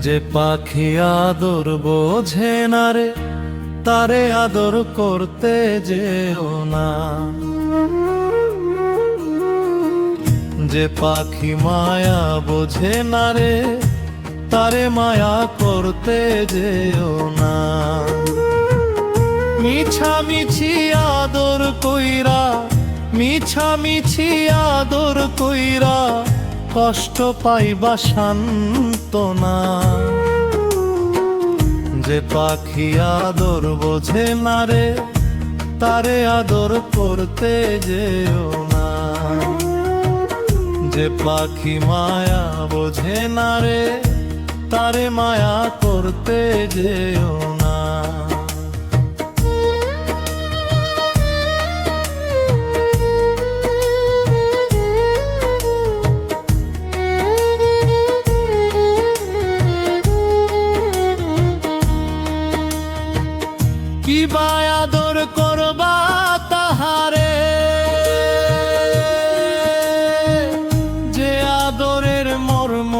যে পাখি আদর বোঝে না রে, তারে আদর করতে যেও না। যে পাখি মায়া বোঝে না রে, তারে মায়া করতে যেও না। মিছামিছি আদর কইরা, মিছামিছি আদর কইরা কষ্ট পাইবা সান্ত্বনা। যে পাখি আদর বোঝে না রে, তারে আদর করতে যেও না। যে পাখি মায়া বোঝে না রে, তারে মায়া করতে যেও না। কি বা আদর করবা তাহারে, যে আদরের মর্ম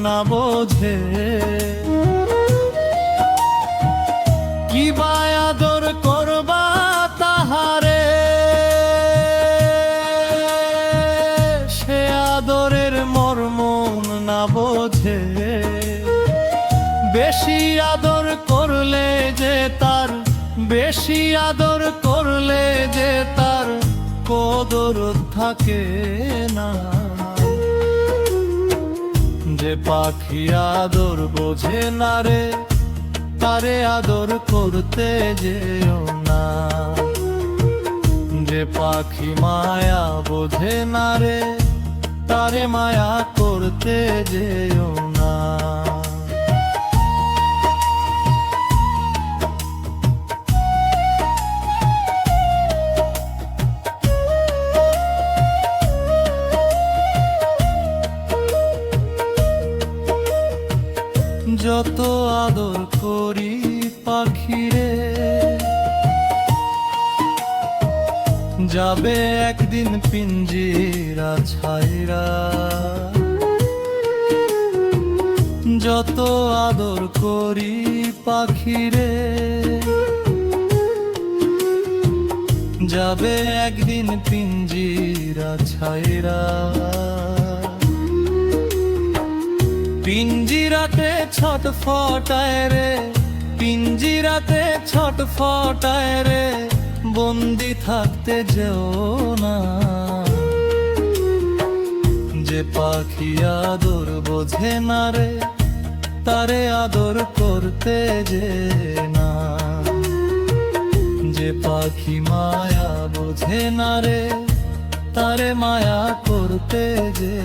না বোঝে। কি বা আদর করবা তাহারে, সে আদরের মর্ম না বোঝে। বেশি আদর করলে যে তার, বেশি আদর করলে যে তার কদর থাকে না। যে পাখি আদর বোঝে না রে, তারে আদর করতে যেও না। যে পাখি মায়া বোঝে না রে, তারে মায়া করতে যেও না। যত আদর করি পাখিরে, যাবে একদিন পিঞ্জিরা ছাইরা। যত আদর করি পাখিরে, যাবে একদিন পিঞ্জিরা ছাইরা। পিঞ্জিরাতে ছটফটায় রে, পিঞ্জিরাতে ছটফটায় রে, বন্দি থাকতে যেও না। যে পাখি আদর বোঝে না রে, তারে আদর করতে যে না। যে পাখি মায়া বোঝে না রে, তারে মায়া করতে যে